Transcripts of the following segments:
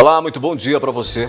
Olá, muito bom dia para você.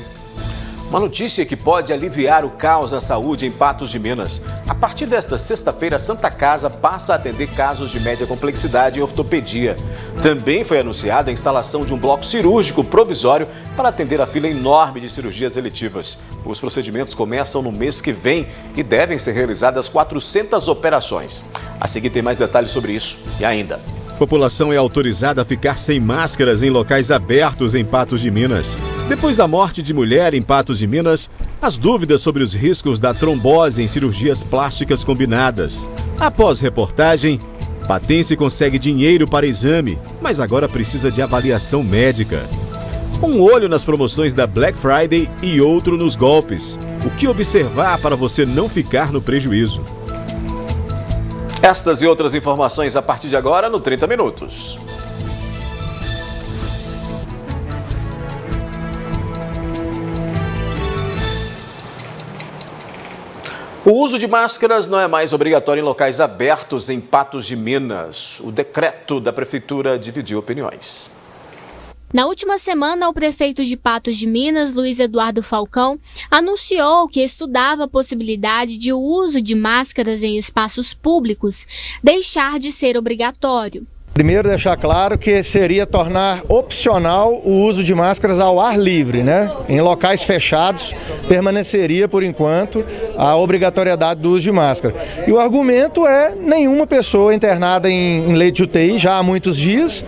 Uma notícia que pode aliviar o caos na saúde em Patos de Minas. A partir desta sexta-feira, a Santa Casa passa a atender casos de média complexidade em ortopedia. Também foi anunciada a instalação de um bloco cirúrgico provisório para atender a fila enorme de cirurgias eletivas. Os procedimentos começam no mês que vem e devem ser realizadas 400 operações. A seguir tem mais detalhes sobre isso e ainda. A população é autorizada a ficar sem máscaras em locais abertos em Patos de Minas. Depois da morte de mulher em Patos de Minas, as dúvidas sobre os riscos da trombose em cirurgias plásticas combinadas. Após reportagem, Patense consegue dinheiro para exame, mas agora precisa de avaliação médica. Um olho nas promoções da Black Friday e outro nos golpes. O que observar para você não ficar no prejuízo? Estas e outras informações a partir de agora no 30 Minutos. O uso de máscaras não é mais obrigatório em locais abertos em Patos de Minas. O decreto da Prefeitura dividiu opiniões. Na última semana, o prefeito de Patos de Minas, Luiz Eduardo Falcão, anunciou que estudava a possibilidade de o uso de máscaras em espaços públicos deixar de ser obrigatório. Primeiro, deixar claro que seria tornar opcional o uso de máscaras ao ar livre, né? Em locais fechados, permaneceria, por enquanto, a obrigatoriedade do uso de máscara. E o argumento é nenhuma pessoa internada em leito de UTI já há muitos dias,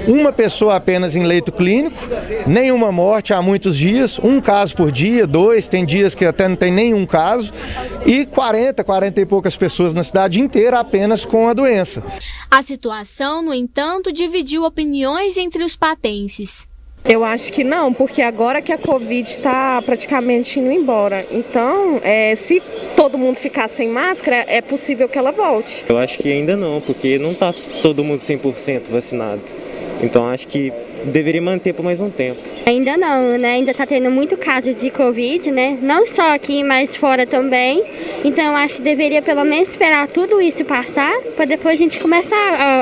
uma pessoa apenas em leito clínico, nenhuma morte há muitos dias, um caso por dia, dois, tem dias que até não tem nenhum caso, e 40 e poucas pessoas na cidade inteira apenas com a doença. A situação, no entanto, dividiu opiniões entre os patenses. Eu acho que não, porque agora que a Covid está praticamente indo embora, então se todo mundo ficar sem máscara, é possível que ela volte. Eu acho que ainda não, porque não está todo mundo 100% vacinado. Então acho que deveria manter por mais um tempo. Ainda não, né? Ainda está tendo muito caso de Covid, né? Não só aqui, mas fora também. Então acho que deveria pelo menos esperar tudo isso passar, para depois a gente começar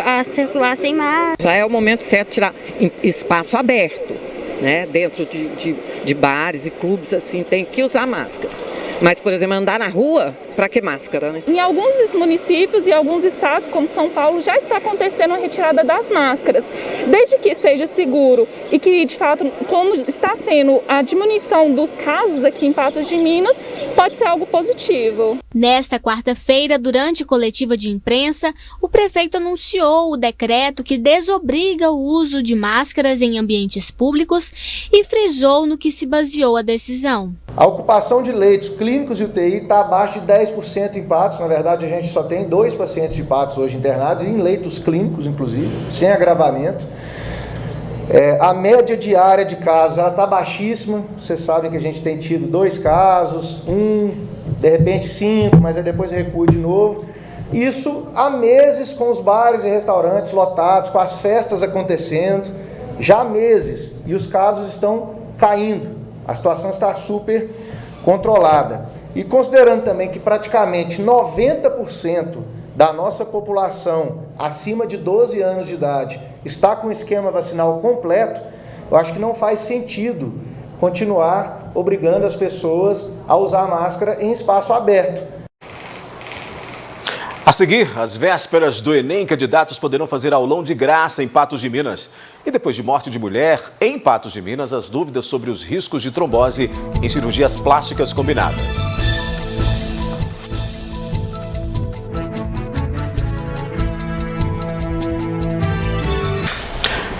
a circular sem máscara. Já é o momento certo de tirar espaço aberto, né? Dentro de bares e clubes, assim, tem que usar máscara. Mas, por exemplo, andar na rua, para que máscara, né? Em alguns municípios e alguns estados, como São Paulo, já está acontecendo a retirada das máscaras. Desde que seja seguro e que, de fato, como está sendo a diminuição dos casos aqui em Patos de Minas, pode ser algo positivo. Nesta quarta-feira, durante coletiva de imprensa, o prefeito anunciou o decreto que desobriga o uso de máscaras em ambientes públicos e frisou no que se baseou a decisão. A ocupação de leitos clínicos e UTI está abaixo de 10% em Patos. Na verdade, a gente só tem 2 pacientes de Patos hoje internados, em leitos clínicos, inclusive, sem agravamento. A média diária de casos está baixíssima. Vocês sabem que a gente tem tido 2 casos, de repente 5, mas aí depois recua de novo. Isso há meses com os bares e restaurantes lotados, com as festas acontecendo, já há meses, e os casos estão caindo. A situação está super controlada. E considerando também que praticamente 90% da nossa população acima de 12 anos de idade está com o esquema vacinal completo, eu acho que não faz sentido continuar obrigando as pessoas a usar máscara em espaço aberto. A seguir, às vésperas do Enem, candidatos poderão fazer aulão de graça em Patos de Minas. E depois de morte de mulher em Patos de Minas, as dúvidas sobre os riscos de trombose em cirurgias plásticas combinadas.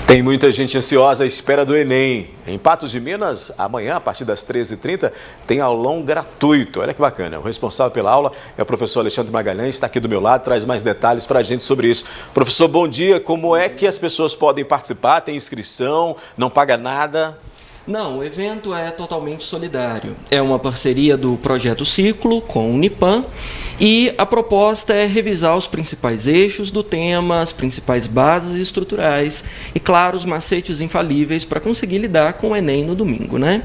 Tem muita gente ansiosa à espera do Enem. Em Patos de Minas, amanhã, a partir das 13h30, tem aulão gratuito. Olha que bacana. O responsável pela aula é o professor Alexandre Magalhães, está aqui do meu lado, traz mais detalhes para a gente sobre isso. Professor, bom dia. Como é que as pessoas podem participar? Tem inscrição? Não paga nada? Não, o evento é totalmente solidário. É uma parceria do Projeto Ciclo com o Unipan e a proposta é revisar os principais eixos do tema, as principais bases estruturais e, claro, os macetes infalíveis para conseguir lidar com o Enem no domingo, né?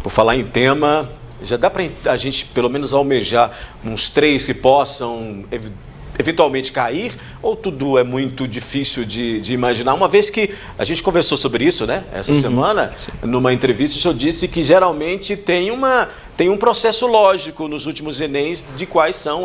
Por falar em tema, já dá para a gente pelo menos almejar uns 3 que possam eventualmente cair, ou tudo é muito difícil de imaginar? Uma vez que a gente conversou sobre isso, né, essa semana, numa entrevista, o senhor disse que geralmente tem um processo lógico nos últimos Enems de quais são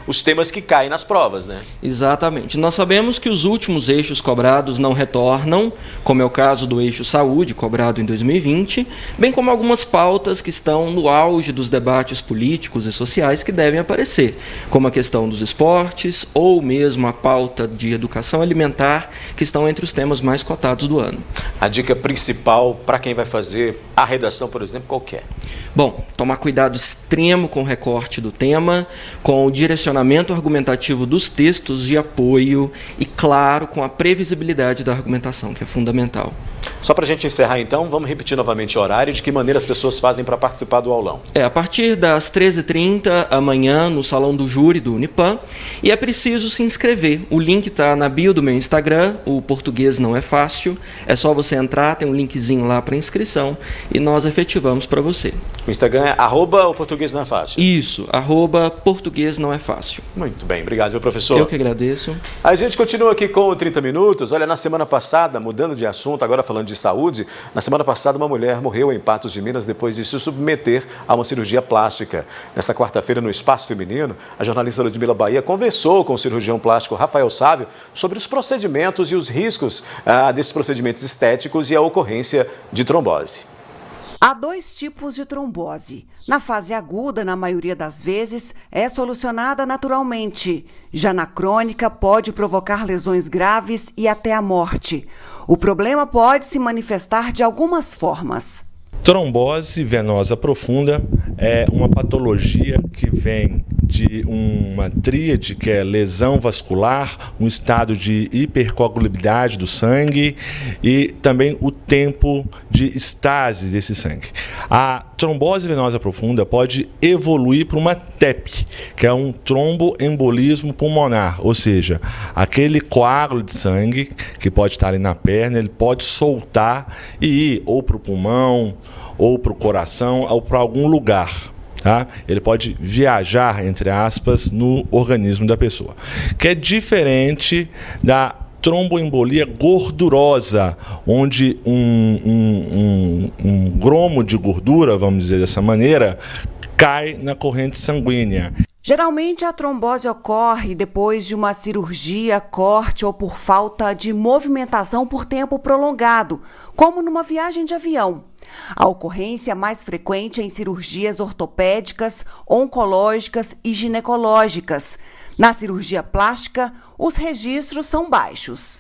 os temas que caem nas provas, né? Exatamente. Nós sabemos que os últimos eixos cobrados não retornam, como é o caso do eixo saúde, cobrado em 2020, bem como algumas pautas que estão no auge dos debates políticos e sociais que devem aparecer, como a questão dos esportes ou mesmo a pauta de educação alimentar, que estão entre os temas mais cotados do ano. A dica principal para quem vai fazer a redação, por exemplo, qual que é? Bom, tomar cuidado extremo com o recorte do tema, com o direcionamento argumentativo dos textos de apoio e, claro, com a previsibilidade da argumentação, que é fundamental. Só para a gente encerrar, então, vamos repetir novamente o horário e de que maneira as pessoas fazem para participar do aulão. A partir das 13h30 amanhã, no Salão do Júri do Unipan, e é preciso se inscrever. O link está na bio do meu Instagram, o Português Não É Fácil. É só você entrar, tem um linkzinho lá para inscrição e nós efetivamos para você. O Instagram é @o Português Não É Fácil. Isso, @Português Não É Fácil. Muito bem, obrigado, meu professor. Eu que agradeço. A gente continua aqui com o 30 Minutos. Olha, na semana passada, mudando de assunto, agora falando de saúde, na semana passada uma mulher morreu em Patos de Minas depois de se submeter a uma cirurgia plástica. Nesta quarta-feira, no Espaço Feminino, a jornalista Ludmila Bahia conversou com o cirurgião plástico Rafael Sávio sobre os procedimentos e os riscos desses procedimentos estéticos e a ocorrência de trombose. Há 2 tipos de trombose. Na fase aguda, na maioria das vezes, é solucionada naturalmente. Já na crônica, pode provocar lesões graves e até a morte. O problema pode se manifestar de algumas formas. Trombose venosa profunda é uma patologia que vem de uma tríade, que é lesão vascular, um estado de hipercoagulabilidade do sangue e também o tempo de estase desse sangue. A trombose venosa profunda pode evoluir para uma TEP, que é um tromboembolismo pulmonar, ou seja, aquele coágulo de sangue que pode estar ali na perna, ele pode soltar e ir ou para o pulmão, ou para o coração, ou para algum lugar. Tá? Ele pode viajar, entre aspas, no organismo da pessoa, que é diferente da tromboembolia gordurosa, onde um gromo de gordura, vamos dizer dessa maneira, cai na corrente sanguínea. Geralmente a trombose ocorre depois de uma cirurgia, corte ou por falta de movimentação por tempo prolongado, como numa viagem de avião. A ocorrência mais frequente é em cirurgias ortopédicas, oncológicas e ginecológicas. Na cirurgia plástica, os registros são baixos.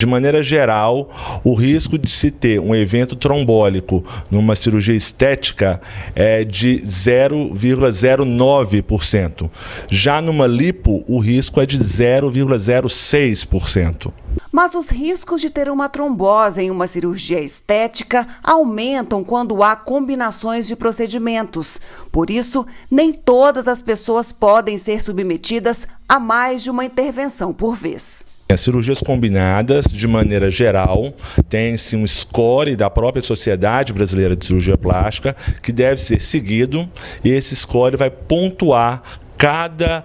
De maneira geral, o risco de se ter um evento trombólico numa cirurgia estética é de 0,09%. Já numa lipo, o risco é de 0,06%. Mas os riscos de ter uma trombose em uma cirurgia estética aumentam quando há combinações de procedimentos. Por isso, nem todas as pessoas podem ser submetidas a mais de uma intervenção por vez. As cirurgias combinadas, de maneira geral, tem-se um score da própria Sociedade Brasileira de Cirurgia Plástica que deve ser seguido, e esse score vai pontuar cada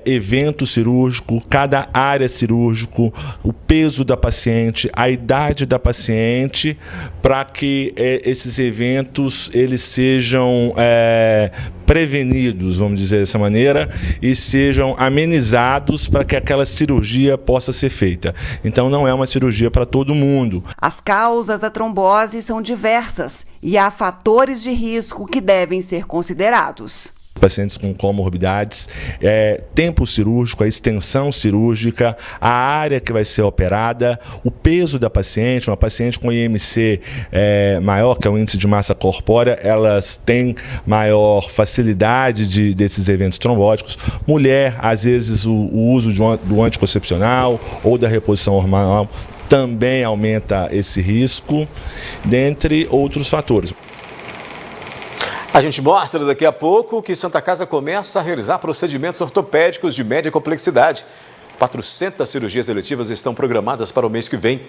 evento cirúrgico, cada área cirúrgico, o peso da paciente, a idade da paciente, para que esses eventos eles sejam prevenidos, vamos dizer dessa maneira, e sejam amenizados para que aquela cirurgia possa ser feita. Então não é uma cirurgia para todo mundo. As causas da trombose são diversas e há fatores de risco que devem ser considerados. Pacientes com comorbidades, tempo cirúrgico, a extensão cirúrgica, a área que vai ser operada, o peso da paciente. Uma paciente com IMC maior, que é o índice de massa corpórea, elas têm maior facilidade desses eventos trombóticos. Mulher, às vezes o uso do anticoncepcional ou da reposição hormonal também aumenta esse risco, dentre outros fatores. A gente mostra daqui a pouco que Santa Casa começa a realizar procedimentos ortopédicos de média complexidade. 400 cirurgias eletivas estão programadas para o mês que vem.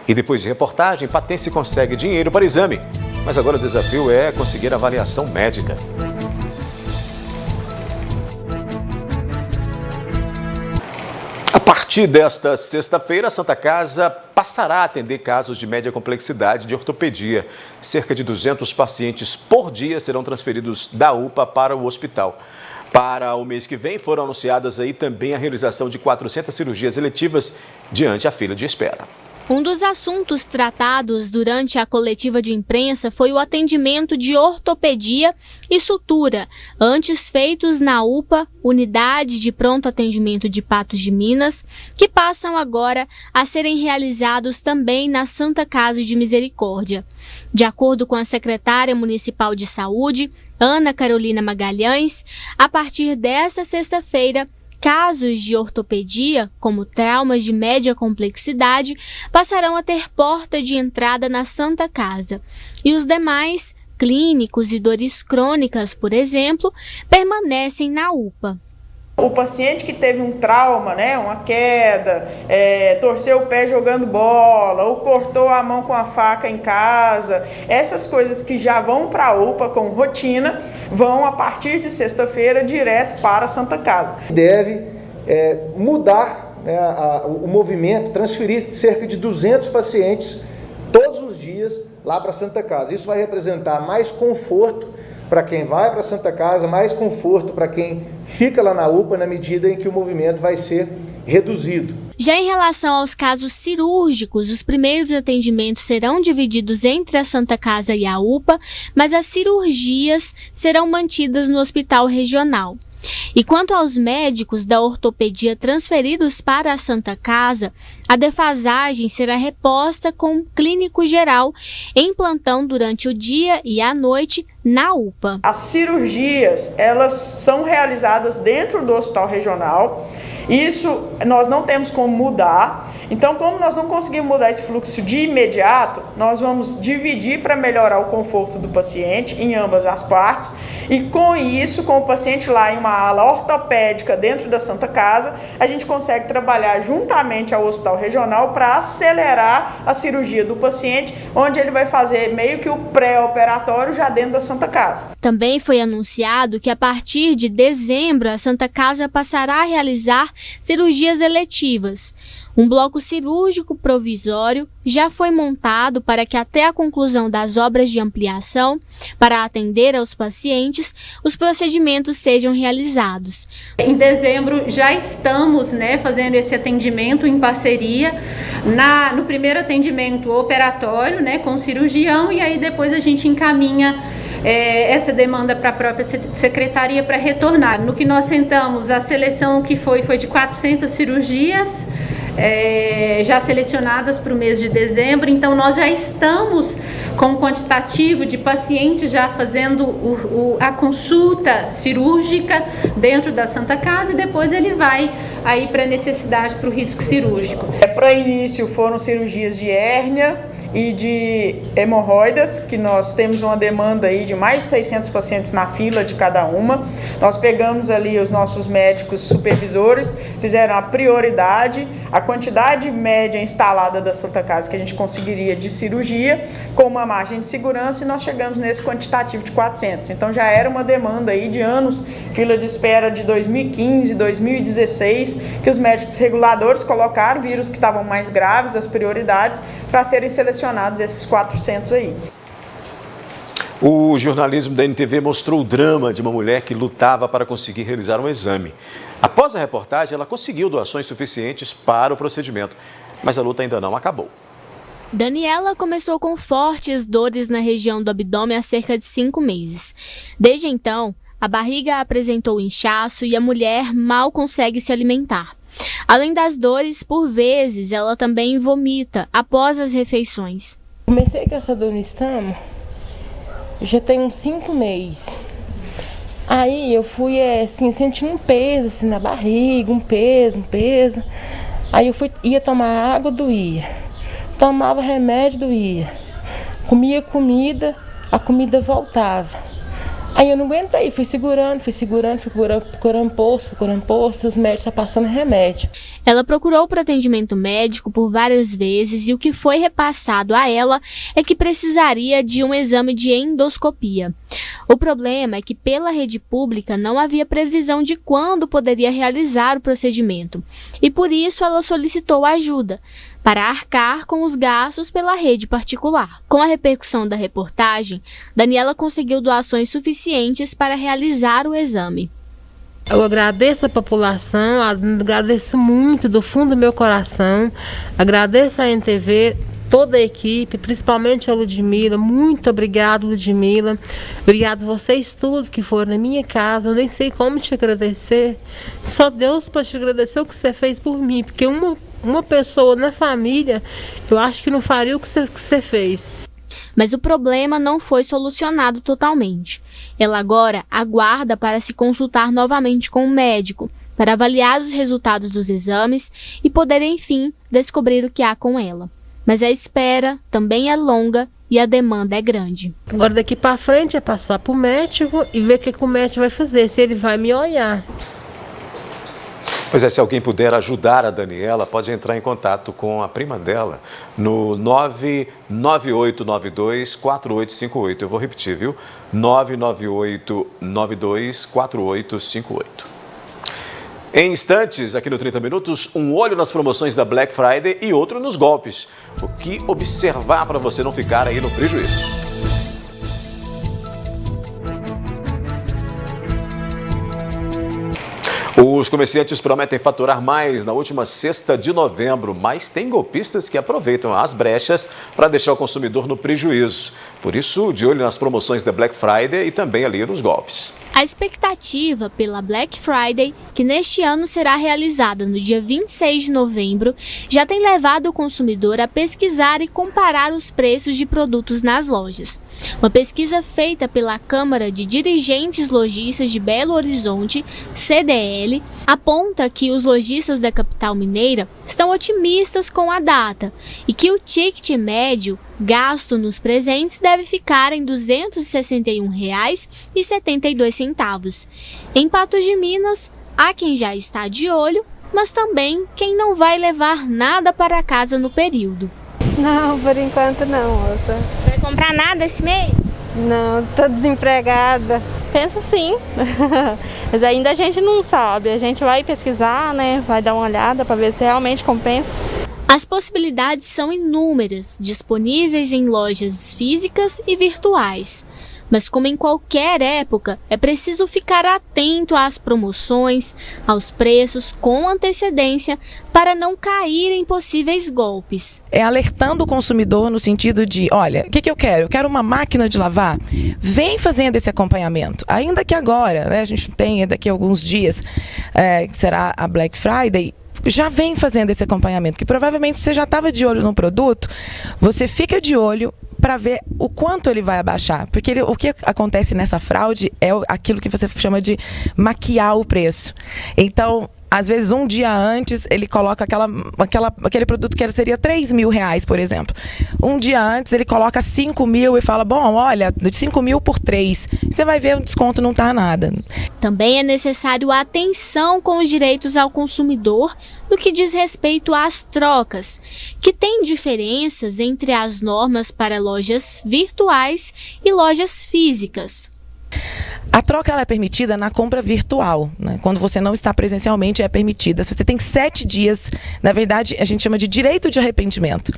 E depois de reportagem, Patense consegue dinheiro para exame. Mas agora o desafio é conseguir avaliação médica. A partir desta sexta-feira, a Santa Casa passará a atender casos de média complexidade de ortopedia. Cerca de 200 pacientes por dia serão transferidos da UPA para o hospital. Para o mês que vem, foram anunciadas aí também a realização de 400 cirurgias eletivas diante a fila de espera. Um dos assuntos tratados durante a coletiva de imprensa foi o atendimento de ortopedia e sutura, antes feitos na UPA, Unidade de Pronto Atendimento de Patos de Minas, que passam agora a serem realizados também na Santa Casa de Misericórdia. De acordo com a secretária municipal de saúde, Ana Carolina Magalhães, a partir desta sexta-feira, casos de ortopedia, como traumas de média complexidade, passarão a ter porta de entrada na Santa Casa. E os demais, clínicos e dores crônicas, por exemplo, permanecem na UPA. O paciente que teve um trauma, uma queda, torceu o pé jogando bola, ou cortou a mão com a faca em casa, essas coisas que já vão para a UPA com rotina, vão a partir de sexta-feira direto para a Santa Casa. Deve mudar o movimento, transferir cerca de 200 pacientes todos os dias lá para a Santa Casa. Isso vai representar mais conforto para quem vai para a Santa Casa, mais conforto para quem fica lá na UPA, na medida em que o movimento vai ser reduzido. Já em relação aos casos cirúrgicos, os primeiros atendimentos serão divididos entre a Santa Casa e a UPA, mas as cirurgias serão mantidas no hospital regional. E quanto aos médicos da ortopedia transferidos para a Santa Casa, a defasagem será reposta com um clínico geral em plantão durante o dia e a noite na UPA. As cirurgias, elas são realizadas dentro do hospital regional. Isso nós não temos como mudar. Então, como nós não conseguimos mudar esse fluxo de imediato, nós vamos dividir para melhorar o conforto do paciente em ambas as partes. E com isso, com o paciente lá em uma ala ortopédica dentro da Santa Casa, a gente consegue trabalhar juntamente ao hospital regional para acelerar a cirurgia do paciente, onde ele vai fazer meio que o pré-operatório já dentro da Santa Casa. Também foi anunciado que a partir de dezembro a Santa Casa passará a realizar cirurgias eletivas. Um bloco cirúrgico provisório já foi montado para que até a conclusão das obras de ampliação, para atender aos pacientes, os procedimentos sejam realizados. Em dezembro já estamos fazendo esse atendimento em parceria, no primeiro atendimento operatório, com o cirurgião, e aí depois a gente encaminha essa demanda para a própria secretaria para retornar. No que nós sentamos, a seleção que foi de 400 cirurgias, já selecionadas para o mês de dezembro, então nós já estamos com o quantitativo de pacientes já fazendo a consulta cirúrgica dentro da Santa Casa, e depois ele vai aí para a necessidade para o risco cirúrgico. Para início foram cirurgias de hérnia e de hemorroidas, que nós temos uma demanda aí de mais de 600 pacientes na fila de cada uma. Nós pegamos ali os nossos médicos supervisores, fizeram a prioridade, a quantidade média instalada da Santa Casa que a gente conseguiria de cirurgia, com uma margem de segurança, e nós chegamos nesse quantitativo de 400. Então já era uma demanda aí de anos, fila de espera de 2015, 2016, que os médicos reguladores colocaram, viram os que estavam mais graves, as prioridades, para serem selecionados esses 400 aí. O jornalismo da NTV mostrou o drama de uma mulher que lutava para conseguir realizar um exame. Após a reportagem, ela conseguiu doações suficientes para o procedimento, mas a luta ainda não acabou. Daniela começou com fortes dores na região do abdômen há cerca de 5 meses. Desde então, a barriga apresentou inchaço e a mulher mal consegue se alimentar. Além das dores, por vezes, ela também vomita após as refeições. Comecei com essa dor no estômago, já tem uns 5 meses. Aí eu fui sentindo um peso assim, na barriga, um peso. Aí eu ia tomar água, doía. Tomava remédio, doía. Comia comida, a comida voltava. Aí eu não aguentei, fui segurando, procurando posto, os médicos só passando remédio. Ela procurou por atendimento médico por várias vezes e o que foi repassado a ela é que precisaria de um exame de endoscopia. O problema é que pela rede pública não havia previsão de quando poderia realizar o procedimento e por isso ela solicitou ajuda para arcar com os gastos pela rede particular. Com a repercussão da reportagem, Daniela conseguiu doações suficientes para realizar o exame. Eu agradeço a população, agradeço muito do fundo do meu coração, agradeço a NTV, toda a equipe, principalmente a Ludmila. Muito obrigado, Ludmila. Obrigado vocês todos que foram na minha casa. Eu nem sei como te agradecer. Só Deus pode te agradecer o que você fez por mim, porque uma pessoa na família, eu acho que não faria o que você fez. Mas o problema não foi solucionado totalmente. Ela agora aguarda para se consultar novamente com o médico, para avaliar os resultados dos exames e poder, enfim, descobrir o que há com ela. Mas a espera também é longa e a demanda é grande. Agora daqui para frente é passar para o médico e ver o que o médico vai fazer, se ele vai me olhar. Pois é, se alguém puder ajudar a Daniela, pode entrar em contato com a prima dela no 998924858. Eu vou repetir, viu? 998924858. Em instantes, aqui no 30 Minutos, um olho nas promoções da Black Friday e outro nos golpes. O que observar para você não ficar aí no prejuízo? Os comerciantes prometem faturar mais na última sexta de novembro, mas tem golpistas que aproveitam as brechas para deixar o consumidor no prejuízo. Por isso, de olho nas promoções da Black Friday e também ali nos golpes. A expectativa pela Black Friday, que neste ano será realizada no dia 26 de novembro, já tem levado o consumidor a pesquisar e comparar os preços de produtos nas lojas. Uma pesquisa feita pela Câmara de Dirigentes Lojistas de Belo Horizonte, CDL, aponta que os lojistas da capital mineira estão otimistas com a data e que o ticket médio gasto nos presentes deve ficar em R$ 261,72. Em Patos de Minas, há quem já está de olho, mas também quem não vai levar nada para casa no período. Não, por enquanto não, moça. Vai comprar nada esse mês? Não, tô desempregada. Penso sim, mas ainda a gente não sabe. A gente vai pesquisar, né? Vai dar uma olhada para ver se realmente compensa. As possibilidades são inúmeras, disponíveis em lojas físicas e virtuais. Mas como em qualquer época, é preciso ficar atento às promoções, aos preços com antecedência para não cair em possíveis golpes. É alertando o consumidor no sentido de, olha, o que eu quero? Eu quero uma máquina de lavar. Vem fazendo esse acompanhamento. Ainda que agora, né, a gente tem daqui a alguns dias, que será a Black Friday, já vem fazendo esse acompanhamento, que provavelmente você já estava de olho no produto, você fica de olho para ver o quanto ele vai abaixar, porque o que acontece nessa fraude é aquilo que você chama de maquiar o preço. Então, às vezes, um dia antes, ele coloca aquele produto que seria R$3.000, por exemplo. Um dia antes, ele coloca 5.000 e fala, bom, olha, de 5.000 por 3. Você vai ver, o desconto não está nada. Também é necessário atenção com os direitos ao consumidor no que diz respeito às trocas, que tem diferenças entre as normas para lojas virtuais e lojas físicas. A troca ela é permitida na compra virtual, né? Quando você não está presencialmente é permitida. Se você tem 7 dias, na verdade a gente chama de direito de arrependimento.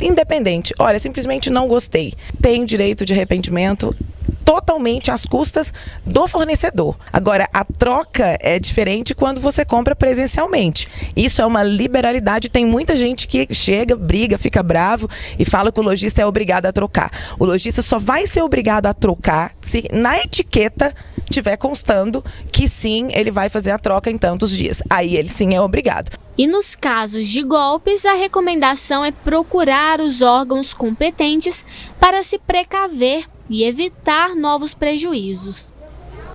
Independente, olha, simplesmente não gostei. Tem direito de arrependimento totalmente às custas do fornecedor. Agora, a troca é diferente quando você compra presencialmente. Isso é uma liberalidade. Tem muita gente que chega, briga, fica bravo e fala que o lojista é obrigado a trocar. O lojista só vai ser obrigado a trocar se na etiqueta tiver constando que sim, ele vai fazer a troca em tantos dias. Aí ele sim é obrigado. E nos casos de golpes, a recomendação é procurar os órgãos competentes para se precaver e evitar novos prejuízos.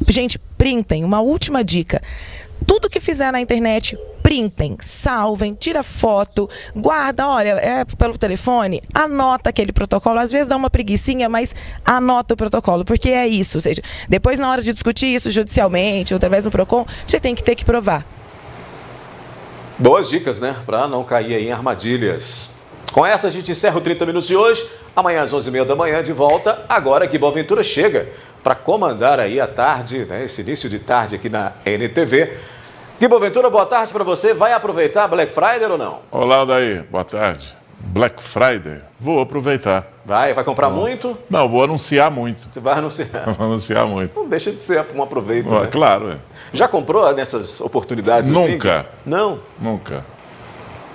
Gente, printem. Uma última dica. Tudo que fizer na internet, printem, salvem, tira foto, guarda, olha, pelo telefone, anota aquele protocolo, às vezes dá uma preguicinha, mas anota o protocolo, porque é isso, ou seja, depois na hora de discutir isso judicialmente, ou através do PROCON, você tem que ter que provar. Boas dicas, né? Para não cair aí em armadilhas. Com essa a gente encerra o 30 Minutos de hoje. Amanhã às 11h30 da manhã de volta. Agora que Boaventura chega para comandar aí a tarde, né? Esse início de tarde aqui na NTV. Gui Boaventura, boa tarde para você. Vai aproveitar Black Friday ou não? Olá, Daí. Boa tarde. Black Friday? Vou aproveitar. Vai comprar muito? Não, vou anunciar muito. Você vai anunciar? Vou anunciar muito. Não deixa de ser um aproveito, né? Claro. Já comprou nessas oportunidades Nunca. assim? Não? Nunca.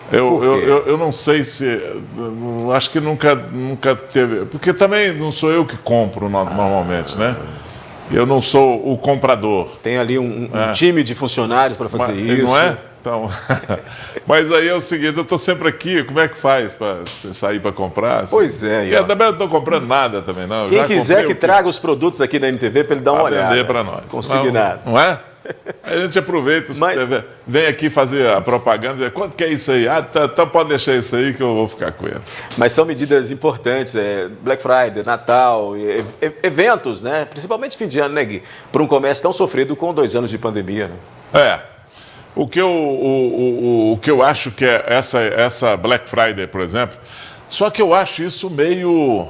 Eu não sei se... Acho que nunca teve... Porque também não sou eu que compro normalmente, né? Eu não sou o comprador. Tem ali um time de funcionários para fazer isso. Não é? Então, mas aí é o seguinte, eu estou sempre aqui, como é que faz para sair para comprar? Assim? Pois é. Eu também não estou comprando nada também, não. Quem quiser que traga os produtos aqui na NTV para ele dar uma olhada. Vender para nós. Consignado. Não é? A gente aproveita, vem aqui fazer a propaganda e diz, quanto que é isso aí? Então pode deixar isso aí que eu vou ficar com ele. Mas são medidas importantes, Black Friday, Natal, eventos, né? Principalmente fim de ano, né, Gui? Para um comércio tão sofrido com 2 anos de pandemia, né? O que eu acho que é essa Black Friday, por exemplo, só que eu acho isso meio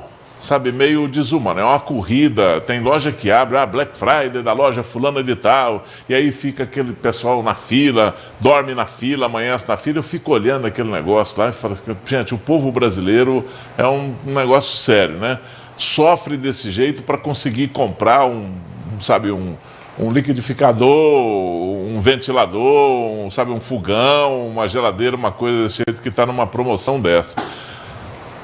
desumano. É uma corrida, tem loja que abre, Black Friday da loja fulana de tal, e aí fica aquele pessoal na fila, dorme na fila, amanhece na fila, eu fico olhando aquele negócio lá e falo, gente, o povo brasileiro é um negócio sério, né? Sofre desse jeito para conseguir comprar um liquidificador, um ventilador, um fogão, uma geladeira, uma coisa desse jeito que está numa promoção dessa.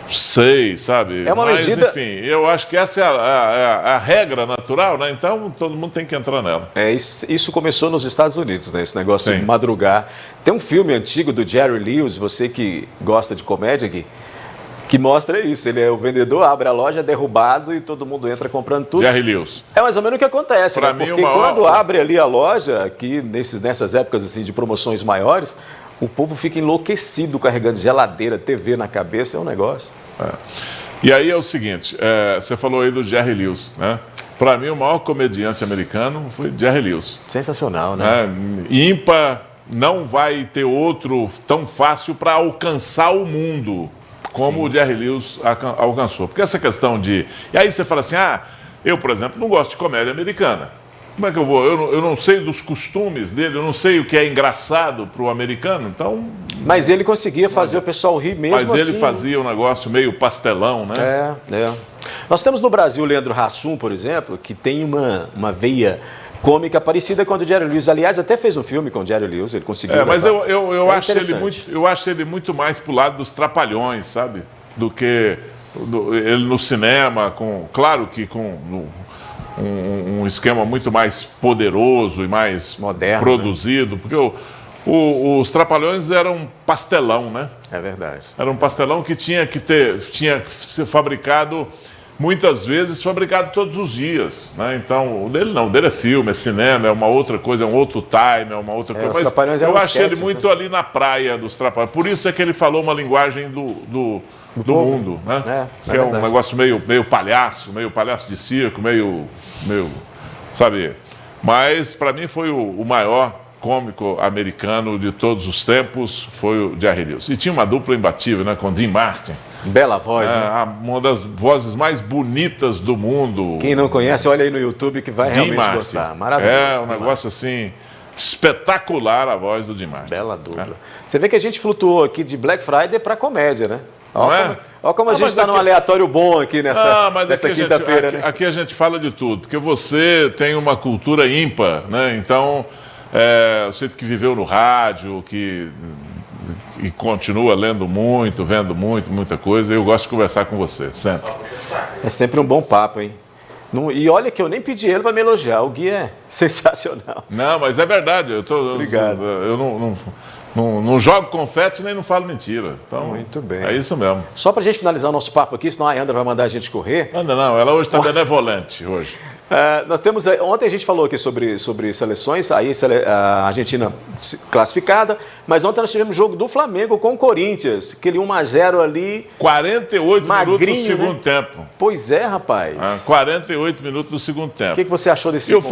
Sei, sabe? É uma medida... enfim, eu acho que essa é a regra natural, né? Então todo mundo tem que entrar nela. Isso começou nos Estados Unidos, né? Esse negócio de madrugar. Tem um filme antigo do Jerry Lewis, você que gosta de comédia, Gui, que mostra isso. Ele é o vendedor, abre a loja, é derrubado e todo mundo entra comprando tudo. Jerry Lewis. É mais ou menos o que acontece, né? Porque quando abre ali a loja, aqui nessas épocas assim, de promoções maiores, o povo fica enlouquecido carregando geladeira, TV na cabeça, é um negócio. E aí é o seguinte, você falou aí do Jerry Lewis, né? Para mim, o maior comediante americano foi Jerry Lewis. Sensacional, né? Ímpar, não vai ter outro tão fácil para alcançar o mundo como o Jerry Lewis alcançou. Porque essa questão de... E aí você fala assim, eu, por exemplo, não gosto de comédia americana. Como é que eu vou? Eu não sei dos costumes dele, eu não sei o que é engraçado para o americano, então... Mas ele conseguia fazer o pessoal rir mesmo assim. Mas ele fazia um negócio meio pastelão, né? Nós temos no Brasil o Leandro Hassum, por exemplo, que tem uma veia cômica parecida com a do Jerry Lewis. Aliás, até fez um filme com o Jerry Lewis, ele conseguiu... mas eu acho ele muito mais pro lado dos trapalhões, sabe? Do que ele no cinema, claro que com... Um esquema muito mais poderoso e mais moderno, produzido, né? Porque os Trapalhões eram pastelão, né? É verdade. Era um pastelão que tinha que ser fabricado, muitas vezes fabricado todos os dias, né? Então, o dele é filme, é cinema, é uma outra coisa, é um outro time, é uma outra coisa. Mas eu achei ele muito ali na praia dos Trapalhões. Por isso é que ele falou uma linguagem do mundo, né? Que é um negócio meio palhaço de circo, meio, sabe? Mas para mim foi o maior cômico americano de todos os tempos, foi o Jerry Lewis. E tinha uma dupla imbatível, né, com Dean Martin. Bela voz, né? Uma das vozes mais bonitas do mundo. Quem não conhece, olha aí no YouTube que vai realmente gostar. Maravilhoso. É um negócio assim... espetacular a voz do Dean Martin. Bela dupla. Você vê que a gente flutuou aqui de Black Friday para comédia, né? Olha como a gente está num aleatório bom aqui nessa quinta-feira. Né? Aqui a gente fala de tudo, porque você tem uma cultura ímpar, né? Então, você que viveu no rádio, que continua lendo muito, vendo muita coisa, eu gosto de conversar com você, sempre. É sempre um bom papo, hein? E olha que eu nem pedi ele para me elogiar, o Gui é sensacional. Não, mas é verdade. Obrigado. Eu não jogo confete nem não falo mentira. Então, muito bem. É isso mesmo. Só para a gente finalizar o nosso papo aqui, senão a Andra vai mandar a gente correr. Não, ela hoje está benevolente hoje. Nós temos, ontem a gente falou aqui sobre seleções, aí a Argentina classificada, mas ontem nós tivemos jogo do Flamengo com o Corinthians, aquele 1-0 ali. 48 minutos do segundo tempo. Pois é, rapaz. 48 minutos do segundo tempo. O que você achou desse jogo?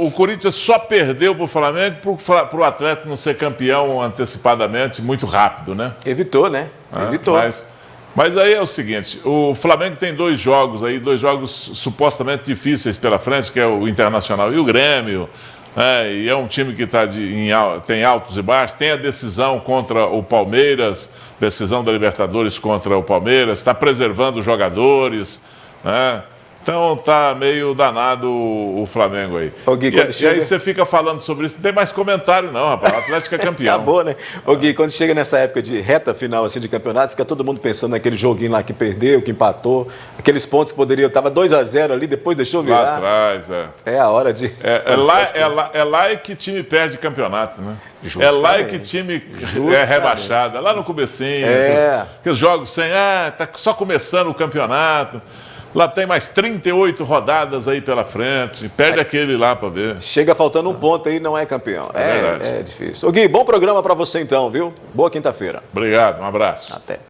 O Corinthians só perdeu para o Flamengo para o Atlético não ser campeão antecipadamente, muito rápido, né? Evitou, né? Evitou. Mas aí é o seguinte, o Flamengo tem dois jogos supostamente difíceis pela frente, que é o Internacional e o Grêmio, né? E é um time que tem altos e baixos, tem a decisão contra o Palmeiras, decisão da Libertadores contra o Palmeiras, está preservando os jogadores, né? Então tá meio danado o Flamengo aí. Gui, e aí você fica falando sobre isso, não tem mais comentário não, rapaz. O Atlético é campeão. Acabou, né? Gui, quando chega nessa época de reta final assim, de campeonato, fica todo mundo pensando naquele joguinho lá que perdeu, que empatou, aqueles pontos que poderiam... Estava 2-0 ali, depois deixou virar. Lá atrás, É a hora de... É lá que time perde campeonato, né? Justamente. É lá que time é rebaixado. É lá no comecinho. Aqueles jogos sem... tá só começando o campeonato. Lá tem mais 38 rodadas aí pela frente. Perde aquele lá para ver. Chega faltando um ponto aí, não é campeão. É verdade. É difícil. Gui, bom programa para você então, viu? Boa quinta-feira. Obrigado, um abraço. Até.